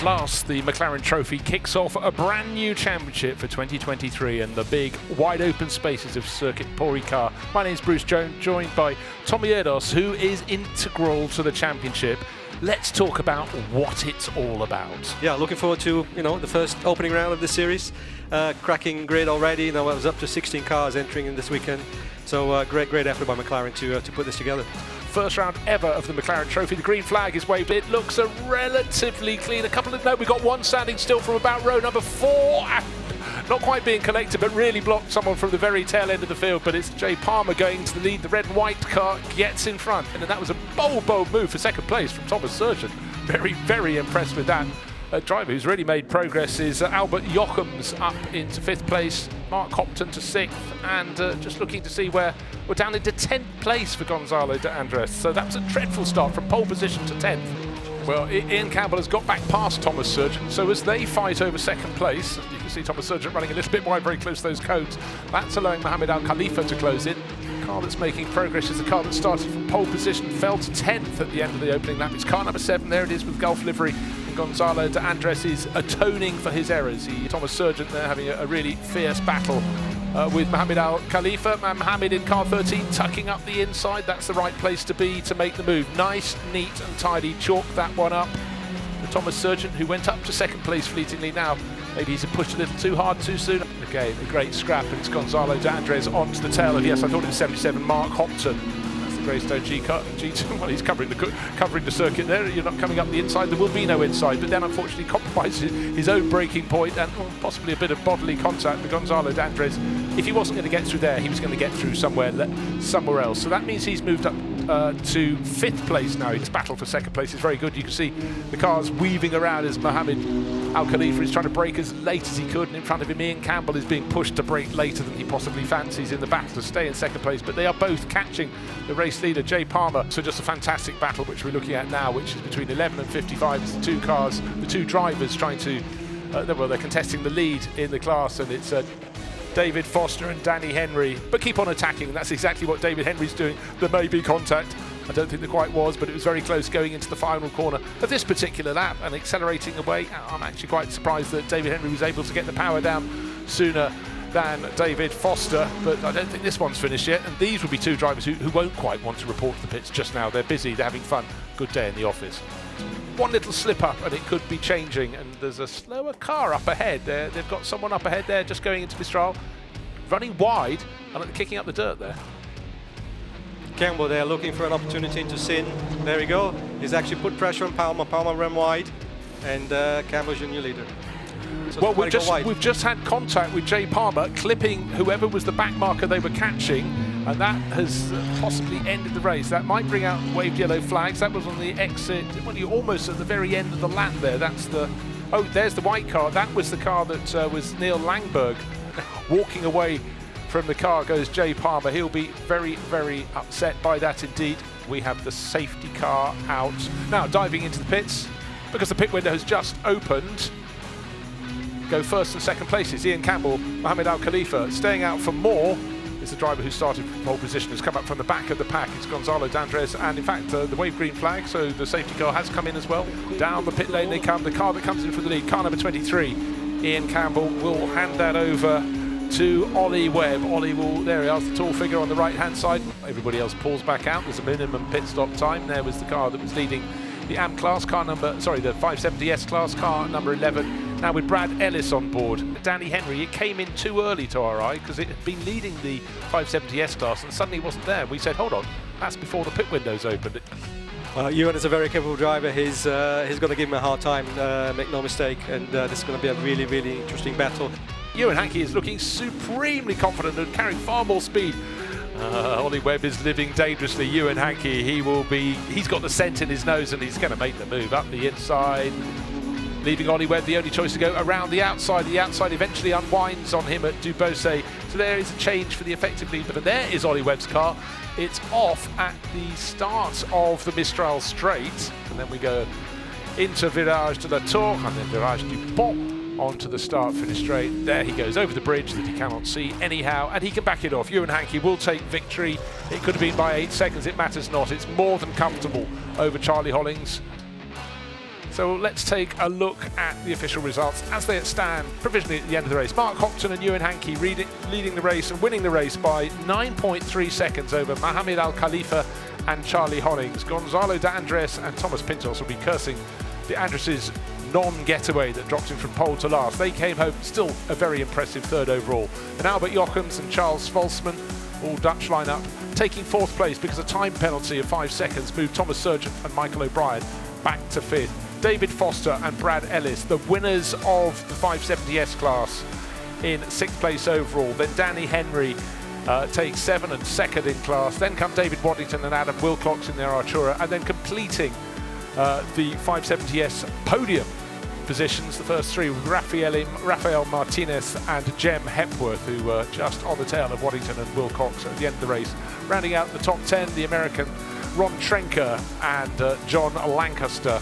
last, the McLaren Trophy kicks off a brand new championship for 2023 in the big, wide open spaces of Circuit Paul Ricard. My name is Bruce Jones, joined by Tommy Erdos, who is integral to the championship. Let's talk about what it's all about. Yeah, looking forward to the first opening round of the series. Cracking grid already. It was up to 16 cars entering in this weekend. So great effort by McLaren to put this together. First round ever of the McLaren Trophy. The green flag is waved. It looks a relatively clean. We've got one standing still from about row number 4. Not quite being collected, but really blocked someone from the very tail end of the field. But it's Jay Palmer going to the lead. The red and white car gets in front. And then that was a bold move for second place from Thomas Surgeon. Very impressed with that. A driver who's really made progress is Albert Jochems up into 5th place, Mark Hopton to 6th, and just looking to see where we're down into 10th place for Gonzalo de Andres. So that was a dreadful start from pole position to 10th. Well, Ian Campbell has got back past Thomas Surgeon, so as they fight over second place, you can see Thomas Surgeon running a little bit wide, very close to those cones. That's allowing Mohamed Al Khalifa to close in. The car that's making progress is the car that started from pole position, fell to 10th at the end of the opening lap. It's car number 7, there it is with Gulf livery. Gonzalo de Andres is atoning for his errors. Thomas Surgeon there having a really fierce battle with Mohamed Al Khalifa. Mohamed in car 13 tucking up the inside. That's the right place to be to make the move. Nice, neat and tidy. Chalk that one up. The Thomas Surgeon, who went up to second place fleetingly now. Maybe he's pushed a little too hard too soon. Again, a great scrap, and it's Gonzalo de Andres onto the tail of, yes, I thought it was 77, Mark Hopton. Greystone G2, well, he's covering the circuit there. You're not coming up the inside. There will be no inside, but then unfortunately compromises his own braking point and possibly a bit of bodily contact with Gonzalo de Andres. If he wasn't going to get through there, he was going to get through somewhere else. So that means he's moved up to 5th place now. His battle for second place is very good. You can see the cars weaving around as Mohamed Al Khalifa is trying to brake as late as he could, and in front of him Ian Campbell is being pushed to brake later than he possibly fancies in the battle to stay in second place, but they are both catching the race leader Jay Palmer. So just a fantastic battle which we're looking at now, which is between 11 and 55. It's the two drivers trying to they're contesting the lead in the class, and it's David Foster and Danny Henry, but keep on attacking. That's exactly what David Henry's doing. There may be contact. I don't think there quite was, but it was very close going into the final corner of this particular lap and accelerating away. I'm actually quite surprised that David Henry was able to get the power down sooner than David Foster, but I don't think this one's finished yet. And these will be two drivers who won't quite want to report to the pits just now. They're busy, they're having fun. Good day in the office. One little slip up and it could be changing, and there's a slower car up ahead. They've got someone up ahead there just going into Mistral, running wide and kicking up the dirt there. Campbell there looking for an opportunity to sin. There we go. He's actually put pressure on Palmer. Palmer ran wide, and Campbell's your new leader. So well, we've just had contact with Jay Palmer clipping whoever was the back marker they were catching, and that has possibly ended the race. That might bring out waved yellow flags. That was on the exit, well, you're almost at the very end of the lap there. That's there's the white car. That was the car that was Neil Langberg. Walking away from the car goes Jay Palmer. He'll be very upset by that indeed. We have the safety car out. Now diving into the pits, because the pit window has just opened. Go first and second places. Ian Campbell, Mohamed Al Khalifa. Staying out for more is the driver who started from pole position, has come up from the back of the pack. It's Gonzalo de Andres, and in fact the wave green flag, so the safety car has come in as well. Down the pit lane they come. The car that comes in for the lead, car number 23. Ian Campbell will hand that over to Ollie Webb. Ollie will, there he is, the tall figure on the right hand side. Everybody else pulls back out. There's a minimum pit stop time. There was the car that was leading the AM class, the 570S class, car number 11. Now with Brad Ellis on board. Danny Henry, it came in too early to our eye because it had been leading the 570S class and suddenly wasn't there. We said, hold on, that's before the pit windows opened. Ewan is a very capable driver. He's going to give him a hard time, make no mistake, and this is going to be a really interesting battle. Ewan Hankey is looking supremely confident and carrying far more speed. Ollie Webb is living dangerously. Ewan Hankey, he's got the scent in his nose and he's going to make the move up the inside, leaving Ollie Webb the only choice to go around the outside. The outside eventually unwinds on him at Dubose. So there is a change for the effective lead, but there is Ollie Webb's car. It's off at the start of the Mistral straight, and then we go into Virage de la Tour and then Virage du Pont onto the start-finish straight. There he goes over the bridge that he cannot see anyhow, and he can back it off. Ewan Hankey will take victory. It could have been by 8 seconds, it matters not. It's more than comfortable over Charlie Hollings. So let's take a look at the official results as they stand provisionally at the end of the race. Mark Hopton and Ewan Hankey leading the race and winning the race by 9.3 seconds over Mohamed Al Khalifa and Charlie Hollings. Gonzalo de Andres and Thomas Pintos will be cursing de Andres' non-getaway that dropped him from pole to last. They came home still a very impressive third overall. And Albert Jochems and Charles Volsman, all Dutch lineup, taking fourth place because a time penalty of 5 seconds moved Thomas Surgeon and Michael O'Brien back to fifth. David Foster and Brad Ellis, the winners of the 570S class, in sixth place overall. Then Danny Henry takes 7 and second in class. Then come David Waddington and Adam Wilcox in their Artura, and then completing the 570S podium positions, the first three with Rafael Martinez and Jem Hepworth, who were just on the tail of Waddington and Wilcox at the end of the race. Rounding out the top 10, the American Ron Trenker and John Lancaster.